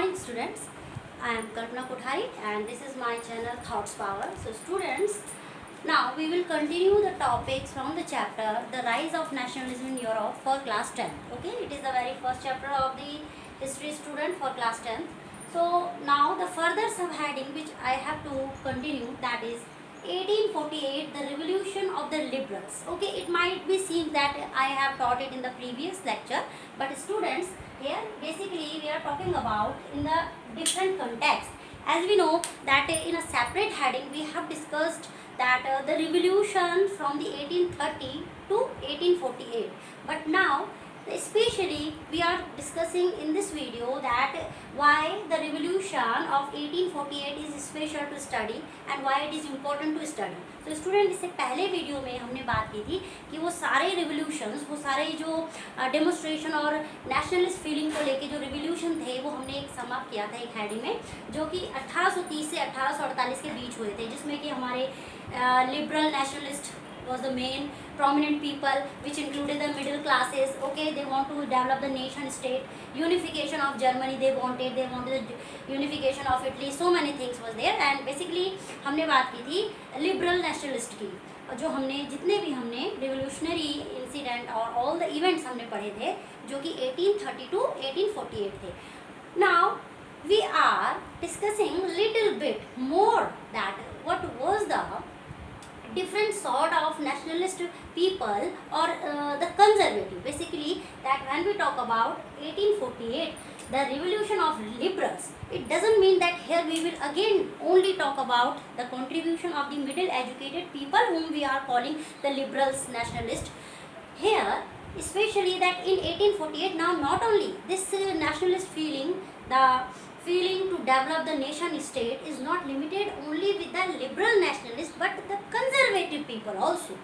morning students. I am Kalpana Kothari and this is my channel Thoughts Power. So students, now we will continue the topics from the chapter The Rise of Nationalism in Europe for class 10. Okay, it is the very first chapter of the history student for class 10. So now the further subheading which I have to continue, that is 1848, the revolution of the liberals. Okay, it might be seen that I have taught it in the previous lecture, but students, here basically we are talking about in the different context. As we know that in a separate heading we have discussed that the revolution from the 1830 to 1848, but now especially we are discussing in this video that why the revolution of 1848 is special to study and why it is important to study. तो student, इससे पहले video में हमने बात की थी कि वो सारे रिवोल्यूशंस, वो सारे जो डेमोस्ट्रेशन और नेशनलिस्ट फीलिंग को लेके जो रिवोल्यूशन थे वो हमने एक समाप्त किया था एक हेडिंग में, जो कि 1830 से 1848 के बीच हुए थे, जिसमें कि हमारे liberal nationalist was the main prominent people, which included the middle classes. Okay, they want to develop the nation state, unification of Germany they wanted the unification of Italy, so many things was there. And basically हमने बात की थी liberal nationalist की, जो हमने जितने भी हमने revolutionary incident और all the events हमने पढ़े थे जो कि 1830 to 1848 थे. Now we are discussing little bit more that what was the different sort of nationalist people or the conservative. Basically that when we talk about 1848, the revolution of liberals, it doesn't mean that here we will again only talk about the contribution of the middle educated people whom we are calling the liberals nationalist. Here especially that in 1848, now not only this nationalist feeling, the feeling to develop the nation state is not limited only with the liberal nationalists but the conservative people also.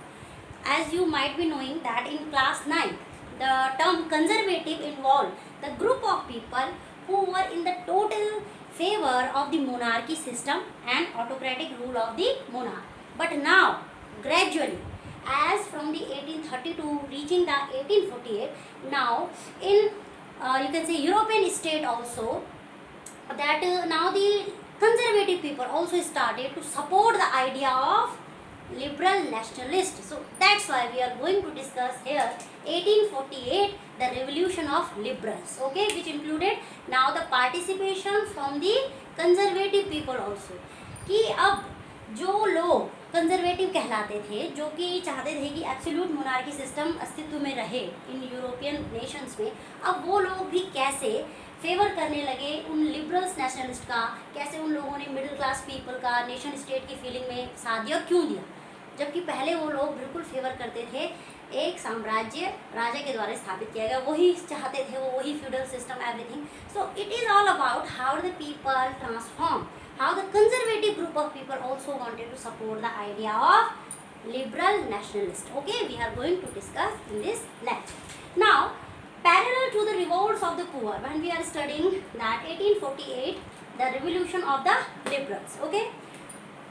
As you might be knowing that in class 9, the term conservative involved the group of people who were in the total favor of the monarchy system and autocratic rule of the monarch. But now gradually, as from the 1832 reaching the 1848, now in you can say European state also, that now the conservative people also started to support the idea of liberal nationalist. So that's why we are going to discuss here 1848, the revolution of liberals, okay, which included now the participation from the conservative people also. कि अब जो लोग conservative कहलाते थे, जो कि चाहते थे कि एब्सोल्यूट मोनार्की सिस्टम अस्तित्व में रहे इन यूरोपियन नेशंस में, अब वो लोग भी कैसे फेवर करने लगे उन लिबरल्स नेशनलिस्ट का, कैसे उन लोगों ने मिडिल क्लास पीपल का नेशन स्टेट की फीलिंग में साथ दिया, क्यों दिया, जबकि पहले वो लोग बिल्कुल फेवर करते थे एक साम्राज्य राजा के द्वारा स्थापित किया गया, वही चाहते थे, वो वही feudal system everything. So it is all about how the people transform, how the conservative group of people also wanted to support the idea of liberal nationalist. Okay, we are going to discuss in this lecture. Now, parallel to the revolts of the poor, when we are studying that 1848, the revolution of the liberals. Okay,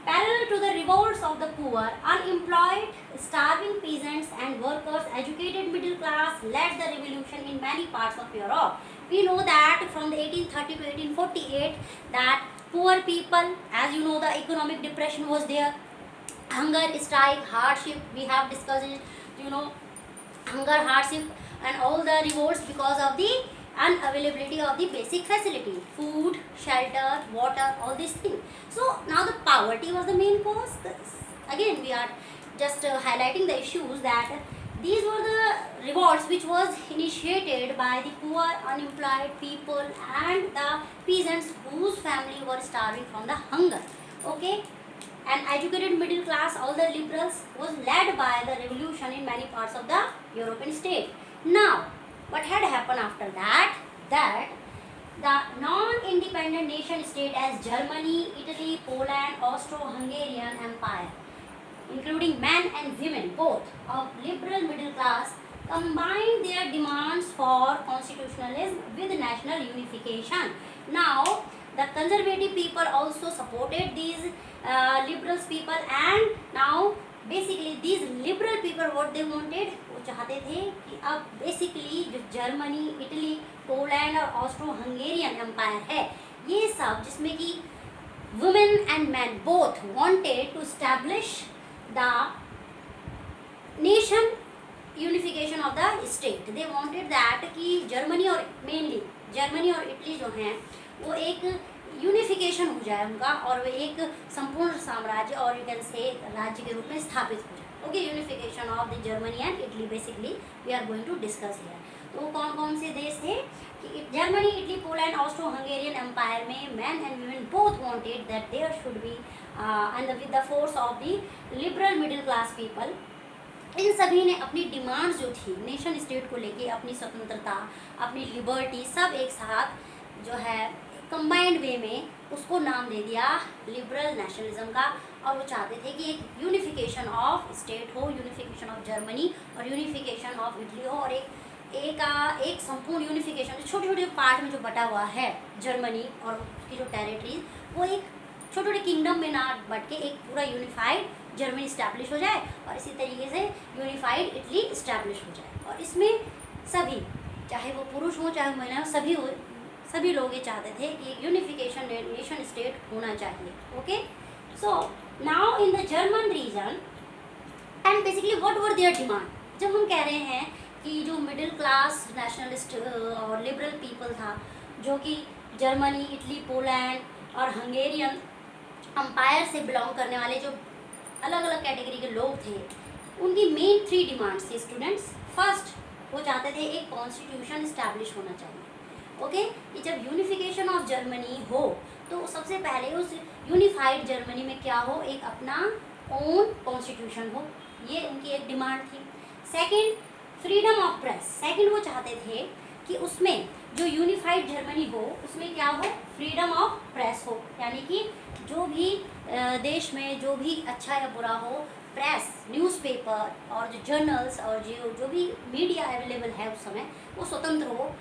parallel to the revolts of the poor, unemployed, starving peasants and workers, educated middle class led the revolution in many parts of Europe. We know that from the 1830 to 1848, that poor people, as you know, the economic depression was there, hunger strike, hardship, we have discussed it, you know, hunger, hardship and all the revolts because of the unavailability of the basic facility, food, shelter, water, all these things. So now the poverty was the main cause. Again we are just highlighting the issues that these were the revolts which was initiated by the poor, unemployed people and the peasants whose family were starving from the hunger. Okay, and educated middle class, all the liberals, was led by the revolution in many parts of the European state. Now, what had happened after that? That the non-independent nation state as Germany, Italy, Poland, Austro-Hungarian Empire, including men and women both of liberal middle class, combined their demands for constitutionalism with national unification. Now the conservative people also supported these liberals people, and now basically these liberal people what they wanted, चाहते थे कि अब basically जो Germany, Italy, Poland और Austro Hungarian empire है, ये सब जिसमें कि women and man both wanted to establish the nation unification of the state. They wanted that कि जर्मनी और मेनली जर्मनी और इटली जो हैं वो एक यूनिफिकेशन हो जाए उनका, और वे एक संपूर्ण साम्राज्य और यू कैन से राज्य के रूप में स्थापित हो जाए। Okay, unification of the Germany and Italy basically we are going to discuss here. तो कौन कौन से देश थे कि Germany, Italy, Poland, Austro Hungarian Empire में man and women both wanted that there should be and with the force of the liberal middle class people, इन सभी ने अपनी डिमांड्स जो थी नेशन स्टेट को लेके, अपनी स्वतंत्रता, अपनी लिबर्टी, सब एक साथ जो है कंबाइंड वे में उसको नाम दे दिया लिबरल नेशनलिज्म का। और वो चाहते थे कि एक यूनिफिकेशन ऑफ स्टेट हो, यूनिफिकेशन ऑफ जर्मनी और यूनिफिकेशन ऑफ इटली हो, और एक संपूर्ण यूनिफिकेशन, छोटे छोटे पार्ट में जो बटा हुआ है जर्मनी और उसकी जो टेरिटरीज, वो एक छोटे छोटे किंगडम में ना बट के एक पूरा यूनिफाइड जर्मनी इस्टेब्लिश हो जाए, और इसी तरीके से यूनिफाइड इटली इस्टेब्लिश हो जाए। और इसमें सभी, चाहे वो पुरुष हो चाहे महिला हो, सभी लोग ये चाहते थे कि यूनिफिकेशन नेशन स्टेट होना चाहिए। Okay, so now in the German region and basically what were their demand. जब हम कह रहे हैं कि जो मिडिल क्लास नेशनलिस्ट और लिबरल पीपल था, जो कि जर्मनी, इटली, पोलैंड और हंगेरियन अम्पायर से बिलोंग करने वाले जो अलग अलग कैटेगरी के लोग थे, उनकी मेन 3 डिमांड्स थी स्टूडेंट्स। फर्स्ट, वो चाहते थे एक कॉन्स्टिट्यूशन इस्टेब्लिश होना चाहिए। ओके, कि जब यूनिफिकेशन ऑफ जर्मनी हो तो सबसे पहले उस यूनिफाइड जर्मनी में क्या हो, एक अपना ओन कॉन्स्टिट्यूशन हो, ये उनकी एक डिमांड थी। Second, freedom of press. Second, वो चाहते थे कि उसमें जो यूनिफाइड जर्मनी हो उसमें क्या हो, फ्रीडम ऑफ प्रेस हो, यानी कि जो भी देश में जो भी अच्छा या बुरा हो, प्रेस, न्यूज़पेपर और जो जर्नल्स और जो भी मीडिया अवेलेबल है उस समय, वो स्वतंत्र हो,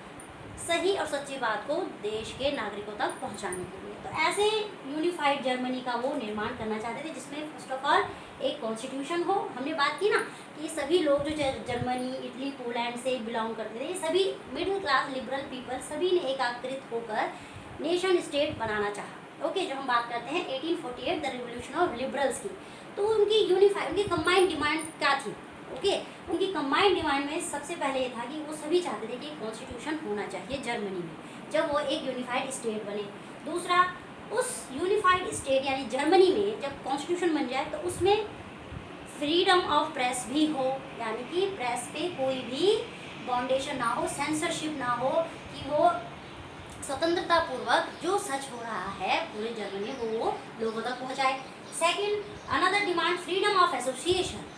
सही और सच्ची बात को देश के नागरिकों तक पहुंचाने के लिए। तो ऐसे यूनिफाइड जर्मनी का वो निर्माण करना चाहते थे, जिसमें फर्स्ट ऑफ ऑल एक कॉन्स्टिट्यूशन हो। हमने बात की ना कि सभी लोग जो जर्मनी, इटली, पोलैंड से बिलोंग करते थे, ये सभी मिडिल क्लास लिबरल पीपल, सभी ने एकाग्रित होकर नेशन स्टेट बनाना चाहा। ओके, जब हम बात करते हैं 1848 द रिवोल्यूशन ऑफ लिबरल्स की, तो उनकी उनकी कंबाइंड डिमांड क्या थी। ओके, उनकी कंबाइंड डिमांड में सबसे पहले ये था कि वो सभी चाहते थे कि कॉन्स्टिट्यूशन होना चाहिए जर्मनी में, जब वो एक यूनिफाइड स्टेट बने। दूसरा, उस यूनिफाइड स्टेट यानी जर्मनी में जब कॉन्स्टिट्यूशन बन जाए तो उसमें फ्रीडम ऑफ प्रेस भी हो, यानी कि प्रेस पे कोई भी बाउंडेशन ना हो, सेंसरशिप ना हो, कि वो स्वतंत्रता पूर्वक जो सच हो रहा है पूरे जर्मनी में वो लोगों तक पहुंचाए। Second, another demand, freedom of association.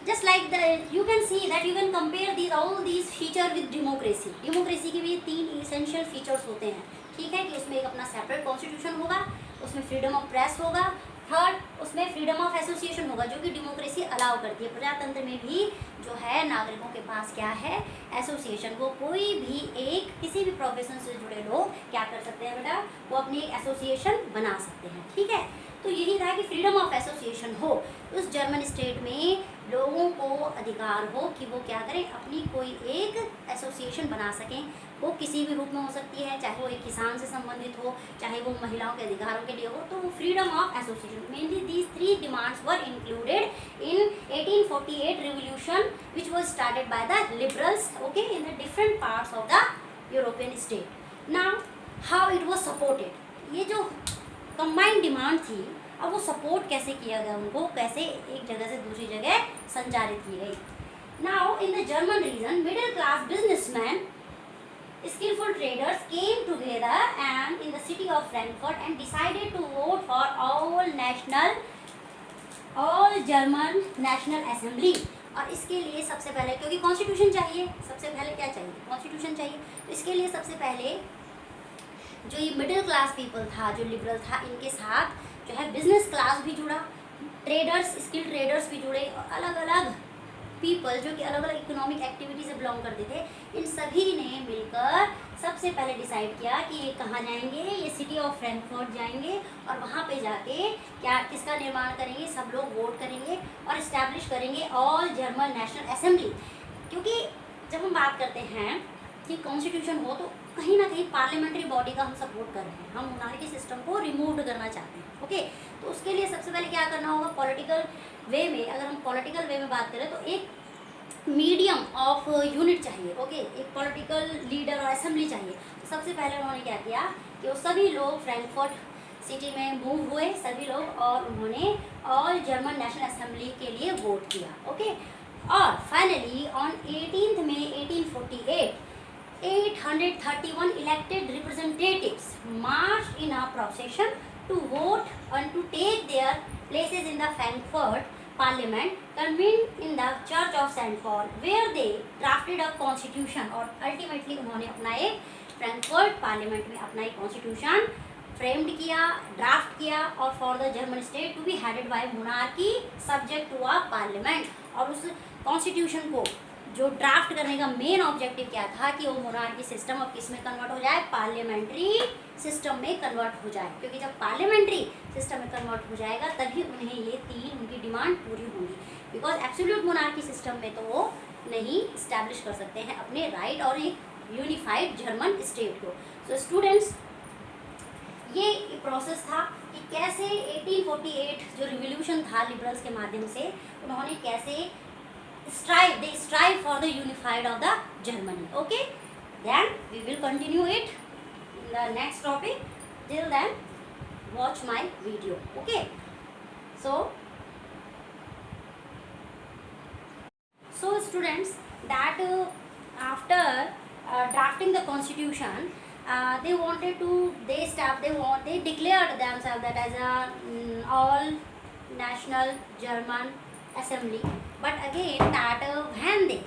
Just like you can see that you can compare all these feature with democracy. Democracy के भी 3 essential features होते हैं, ठीक है, कि उसमें एक अपना सेपरेट कॉन्स्टिट्यूशन होगा, उसमें फ्रीडम ऑफ प्रेस होगा, थर्ड उसमें फ्रीडम ऑफ एसोसिएशन होगा, जो कि डेमोक्रेसी अलाउ करती है। प्रजातंत्र में भी जो है नागरिकों के पास क्या है, एसोसिएशन, को कोई भी एक किसी भी प्रोफेशन से जुड़े लोग क्या कर सकते हैं बेटा, वो अपनी एक एसोसिएशन बना सकते हैं। ठीक है, तो यही था कि फ्रीडम ऑफ एसोसिएशन हो, उस जर्मन स्टेट में लोगों को अधिकार हो कि वो क्या करें, अपनी कोई एक एसोसिएशन बना सकें। वो किसी भी रूप में हो सकती है, चाहे वो एक किसान से संबंधित हो, चाहे वो महिलाओं के अधिकारों के लिए हो, तो वो freedom of association. Mainly these 3 demands were included in 1848 revolution which was started by the liberals, okay, in the different parts of the European state. Now how it was supported, ये जो कंबाइंड डिमांड थी, अब वो support कैसे किया गया, उनको कैसे एक जगह से दूसरी जगह संचारित की गई। Now in the German region, middle class businessman, skillful traders came together and in the city of Frankfurt and decided to vote for all German National Assembly। और इसके लिए सबसे पहले, क्योंकि कॉन्स्टिट्यूशन चाहिए, सबसे पहले क्या चाहिए, कॉन्स्टिट्यूशन चाहिए, तो इसके लिए सबसे पहले जो ये मिडिल क्लास पीपल था, जो लिबरल था, इनके साथ जो है बिजनेस क्लास भी जुड़ा, ट्रेडर्स, स्किल ट्रेडर्स भी जुड़े, और अलग अलग पीपल जो कि अलग अलग इकोनॉमिक एक्टिविटी से बिलोंग करते थे, इन सभी ने मिलकर सबसे पहले डिसाइड किया कि ये कहाँ जाएंगे, ये सिटी ऑफ फ्रैंकफर्ट जाएंगे और वहाँ पे जाके क्या किसका निर्माण करेंगे, सब लोग वोट करेंगे और इस्टेब्लिश करेंगे ऑल जर्मन नेशनल असेंबली। क्योंकि जब हम बात करते हैं कि कॉन्स्टिट्यूशन हो तो कहीं ना कहीं पार्लियामेंट्री बॉडी का हम सपोर्ट कर रहे हैं, हम मोनार्की सिस्टम को रिमूव करना चाहते हैं। ओके, तो उसके लिए सबसे पहले क्या करना होगा, पॉलिटिकल वे में, अगर हम पॉलिटिकल वे में बात करें तो एक मीडियम ऑफ यूनिट चाहिए। ओके, एक पॉलिटिकल लीडर और असेंबली चाहिए। तो सबसे पहले उन्होंने क्या किया कि वो सभी लोग फ्रैंकफर्ट सिटी में मूव हुए, सभी लोग, और उन्होंने ऑल जर्मन नेशनल असेंबली के लिए वोट किया। ओके, और finally on 18 May 1848 831 elected representatives marched in a procession to vote and to take their places in the Frankfurt Parliament, convened in the Church of St. Paul, where they drafted a constitution। और ultimately उन्होंने अपना एक Frankfurt parliament में अपना एक constitution framed किया, draft किया, और for the German state to be headed by monarchy subject to a parliament. और उस कॉन्स्टिट्यूशन को जो ड्राफ्ट करने का मेन ऑब्जेक्टिव क्या था कि वो मोनार्की सिस्टम अब किस में कन्वर्ट हो जाए, पार्लियामेंट्री सिस्टम में कन्वर्ट हो जाए। क्योंकि जब पार्लियामेंट्री सिस्टम में कन्वर्ट हो जाएगा तभी उन्हें ये तीन उनकी डिमांड पूरी होंगी। बिकॉज एब्सोल्यूट मोनार्की सिस्टम में तो वो नहीं इस्टेब्लिश कर सकते हैं अपने राइट और एक यूनिफाइड जर्मन स्टेट को। सो स्टूडेंट्स, ये प्रोसेस था कि कैसे 1848 जो रिवोल्यूशन था लिबरल्स के माध्यम से, उन्होंने कैसे they strive for the unified of the Germany. Okay, then we will continue it in the next topic. Till then, watch my video. Okay, so students, that after drafting the constitution, they declared themselves that as a all national German assembly. But again, that when they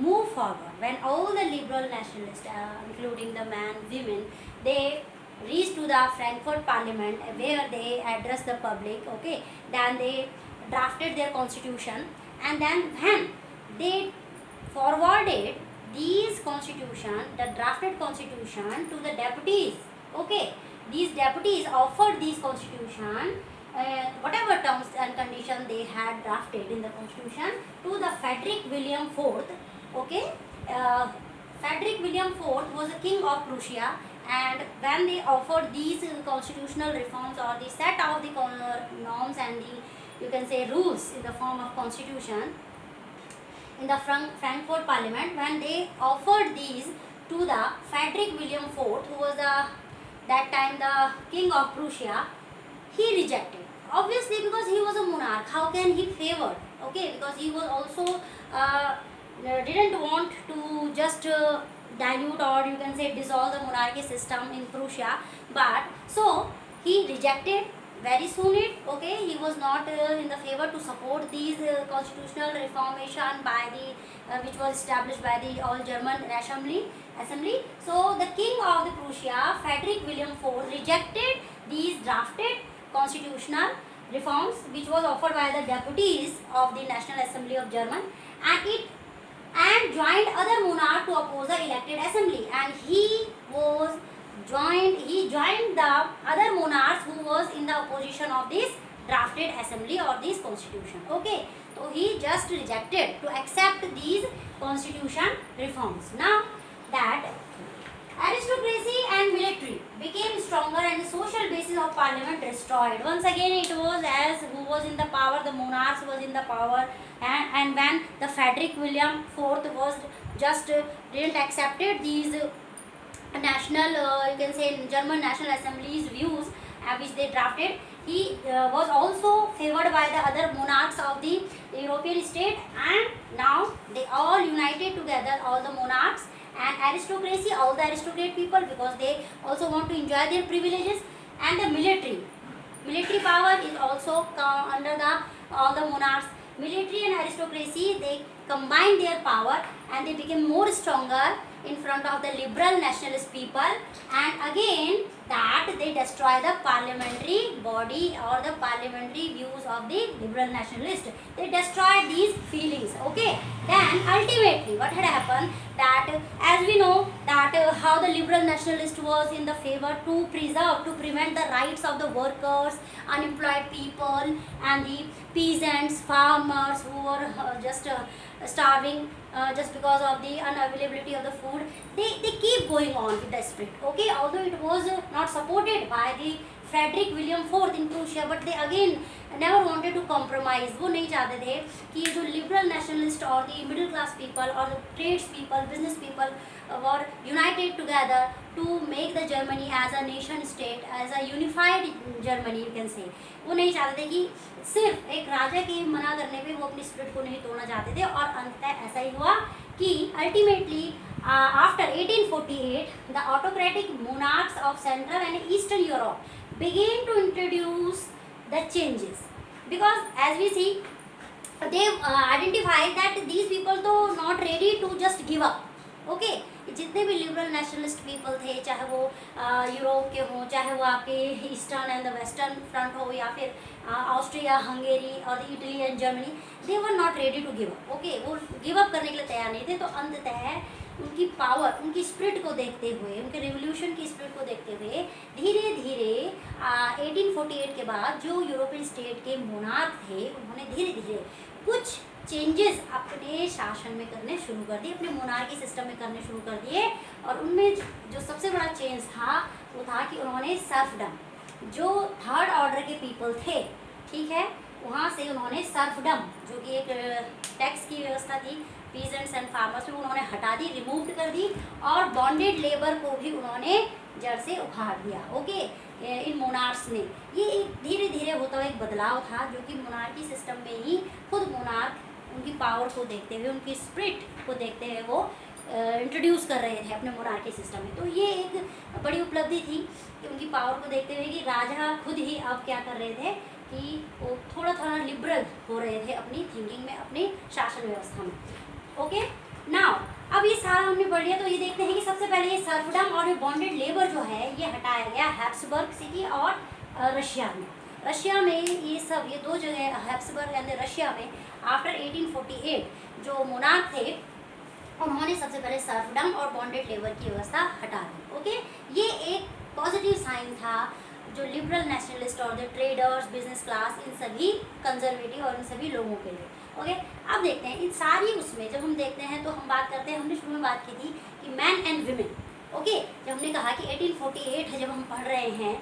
move forward, when all the liberal nationalists, including the men, women, they reach to the Frankfurt Parliament where they address the public. Okay, then they drafted their constitution, and then when they forwarded these constitution, the drafted constitution, to the deputies. Okay, these deputies offered these constitution, whatever terms and conditions they had drafted in the constitution, to the Frederick William IV. Okay, Frederick William IV was the king of Prussia, and when they offered these constitutional reforms, or the set of the norms and the, you can say, rules in the form of constitution in the Frankfurt Parliament, when they offered these to the Frederick William IV, who was that time the king of Prussia, he rejected. Obviously, because he was a monarch, how can he favor? Okay, because he was also didn't want to just dilute, or you can say dissolve the monarchy system in Prussia, but so he rejected very soon it. Okay, he was not in the favor to support these constitutional reformation by the which was established by the all German assembly. So the king of the Prussia, Frederick William IV, rejected these drafted constitutional reforms which was offered by the deputies of the National Assembly of German, and joined other monarch to oppose the elected assembly, and he joined the other monarchs who was in the opposition of this drafted assembly or this constitution. Okay, so he just rejected to accept these constitution reforms. Now that aristocracy and military became stronger and the social basis of parliament destroyed. Once again it was as who was in the power, the monarchs was in the power, and when the Frederick William IV was just didn't accepted these national you can say German National Assembly's views which they drafted, he was also favored by the other monarchs of the European state, and now they all united together, all the monarchs and aristocracy, all the aristocrat people, because they also want to enjoy their privileges, and the military power is also under the all the monarchs. Military and aristocracy, they combined their power and they became more stronger in front of the liberal nationalist people, and again that they destroy the parliamentary body or the parliamentary views of the liberal nationalist. They destroyed these feelings. Okay, then ultimately what had happened, that as we know that how the liberal nationalist was in the favor to prevent the rights of the workers, unemployed people, and the peasants, farmers who were just starving just because of the unavailability of the food, they keep going on with the spirit. Okay, although it was not supported by the Frederick William IV in Prussia, but they again never wanted to compromise. वो नहीं चाहते थे कि जो liberal nationalist और the middle class people और trades people, business people were united together to make the Germany as a nation state, as a unified Germany, you can say. वो नहीं चाहते थे कि सिर्फ एक राजा के मना करने पे वो अपनी स्पिरिट को नहीं तोड़ना चाहते थे, और अंततः ऐसा ही हुआ कि ultimately after 1848 the autocratic monarchs of Central and Eastern Europe began to introduce the changes, because as we see they identified that these people तो not ready to just give up. Okay जितने भी liberal nationalist people थे, चाहे वो Europe के हों, चाहे वो आपके eastern and the western front हो, या फिर ऑस्ट्रिया, हंगेरी और Italy and Germany, they were not ready to give up. Okay, वो गिव अप करने के लिए तैयार नहीं थे. तो अंततः उनकी पावर, उनकी स्पिरिट को देखते हुए, उनके रिवोल्यूशन की स्पिरिट को देखते हुए धीरे धीरे 1848 के बाद जो यूरोपियन स्टेट के मोनार्क थे, उन्होंने धीरे धीरे कुछ चेंजेस अपने शासन में करने शुरू कर दिए, अपने मोनार्की सिस्टम में करने शुरू कर दिए. और उनमें जो सबसे बड़ा चेंज था वो था कि उन्होंने सर्फडम, जो थर्ड ऑर्डर के पीपल थे, ठीक है, वहाँ से उन्होंने सर्फडम, जो कि एक टैक्स की व्यवस्था थी पीजेंट्स एंड फार्मर्स में, उन्होंने हटा दी, रिमूव कर दी, और बॉन्डेड लेबर को भी उन्होंने जड़ से उखाड़ दिया. ओके, इन मोनार्क्स ने ये एक धीरे धीरे होता हुआ एक बदलाव था, जो कि मोनार्की सिस्टम में ही खुद मोनार्क उनकी पावर को देखते हुए, उनकी स्पिरिट को देखते हुए वो इंट्रोड्यूस कर रहे थे अपने मोनार्की सिस्टम में. तो ये एक बड़ी उपलब्धि थी कि उनकी पावर को देखते हुए कि राजा खुद ही अब क्या कर रहे थे कि वो थोड़ा थोड़ा लिबरल हो रहे थे अपनी थिंकिंग में, अपनी शासन व्यवस्था में. ओके, नाउ अब ये सारा हमने पढ़ लिया. तो ये देखते हैं कि सबसे पहले ये सर्फडम और बॉन्डेड लेबर जो है ये हटाया गया हैब्सबर्ग सिटी और रशिया में. रशिया में ये सब, ये दो जगह हैब्सबर्ग एंड रशिया में आफ्टर 1848 जो मोनार्क थे उन्होंने सबसे पहले सर्फडम और बॉन्डेड लेबर की व्यवस्था हटा दी. ओके, ये एक पॉजिटिव साइन था जो लिबरल नेशनलिस्ट और द ट्रेडर्स, बिजनेस क्लास, इन सभी कंजर्वेटिव और इन सभी लोगों के लिए. ओके, अब देखते हैं इन सारी उसमें जब हम देखते हैं तो हम बात करते हैं, हमने शुरू में बात की थी कि मैन एंड विमेन. ओके, जब हमने कहा कि 1848 है, जब हम पढ़ रहे हैं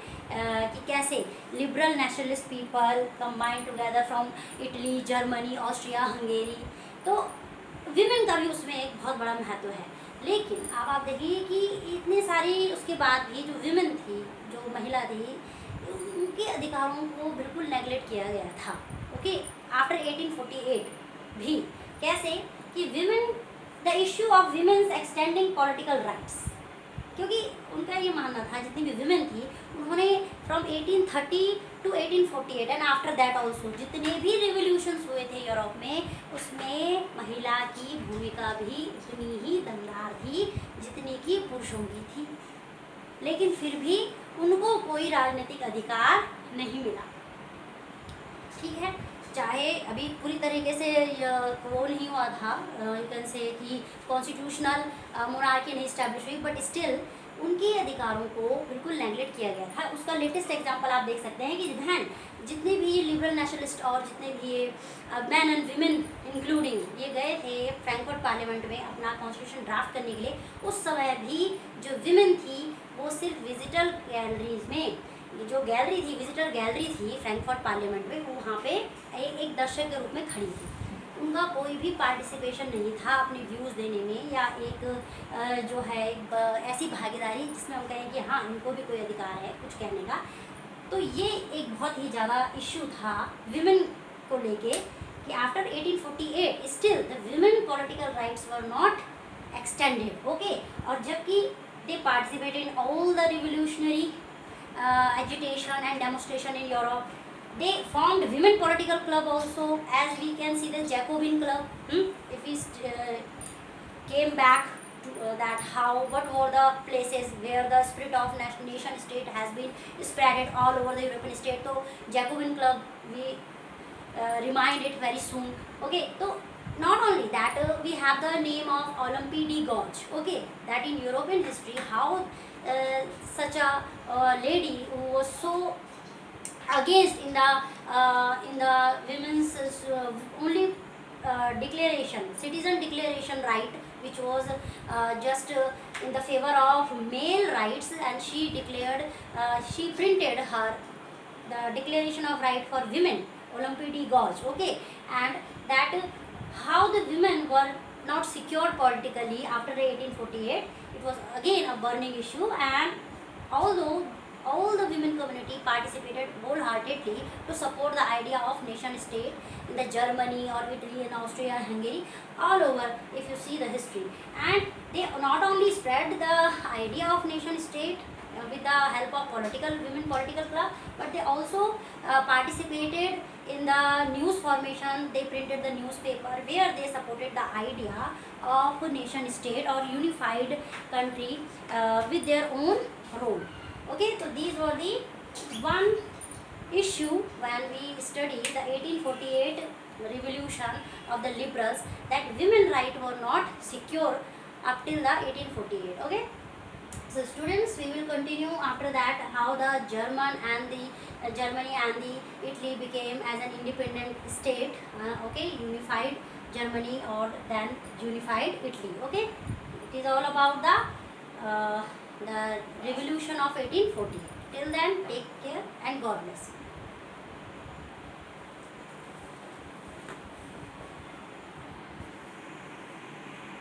कि कैसे liberal nationalist people combine together from Italy, Germany, Austria, Hungary, तो विमेन का भी उसमें एक बहुत बड़ा महत्व है. लेकिन अब आप देखिए कि इतने सारी उसके बाद भी जो विमेन थी, जो महिला थी, उनके अधिकारों को बिल्कुल नेगलेक्ट किया गया था. ओके, आफ्टर 1848 भी कैसे कि women, the issue of women's extending political rights, क्योंकि उनका ये मानना था जितनी भी विमेन थी उन्होंने from 1830 to 1848 and after that also जितने भी रिवोल्यूशंस हुए थे यूरोप में, उसमें महिला की भूमिका भी उतनी ही दमदार थी जितनी कि पुरुषों की थी. लेकिन फिर भी उनको कोई राजनीतिक अधिकार नहीं मिला. ठीक है, चाहे अभी पूरी तरीके से वो नहीं हुआ था, यू कैन से कि कॉन्स्टिट्यूशनल मोनार्की नहीं इस्टेब्लिश हुई, बट स्टिल उनके अधिकारों को बिल्कुल नेगलेक्ट किया गया था. उसका लेटेस्ट एग्जांपल आप देख सकते हैं कि बहन जितने भी ये लिबरल नेशनलिस्ट और जितने भी ये मैन एंड वीमेन इंक्लूडिंग ये गए थे फ्रैंकफर्ट पार्लियामेंट में अपना कॉन्स्टिट्यूशन ड्राफ्ट करने के लिए, उस समय भी जो वीमेन थी वो सिर्फ विजिटर गैलरीज में, जो गैलरी थी, विजिटर गैलरी थी फ्रैंकफर्ट पार्लियामेंट में, वो वहाँ पे एक दर्शक के रूप में खड़ी थी. उनका कोई भी पार्टिसिपेशन नहीं था अपने व्यूज़ देने में, या एक जो है ऐसी भागीदारी जिसमें हम कहें कि हाँ इनको भी कोई अधिकार है कुछ कहने का. तो ये एक बहुत ही ज़्यादा इश्यू था विमेन को लेके कि after 1848 still the women political rights were not extended. Okay, और जबकि they participated in all the revolutionary agitation and demonstration in Europe. They formed women political club also, as we can see the Jacobin club. If we came back to that, what were the places where the spirit of nation state has been spreaded all over the European state. So Jacobin club, we remind it very soon. Okay, so not only that, we have the name of Olympe de Gouges. Okay, that in European history how such a lady who was so against in the women's only declaration, citizen declaration right, which was just in the favor of male rights, and she declared, she printed her the declaration of right for women, Olympe de Gouges, okay, and that how the women were not secured politically after 1848. It was again a burning issue, and although all the women community participated wholeheartedly to support the idea of nation state in the Germany or Italy and Austria, Hungary, all over if you see the history. And they not only spread the idea of nation state with the help of women political club, but they also participated in the news formation. They printed the newspaper where they supported the idea of nation state or unified country with their own role. Okay, so these were the one issue when we study the 1848 revolution of the liberals, that women rights were not secure up till the 1848. Okay, so students, we will continue after that how the German and the Germany and the Italy became as an independent state. Okay, unified Germany or then unified Italy. Okay, it is all about the revolution of 1848. Till then, take care and God bless you.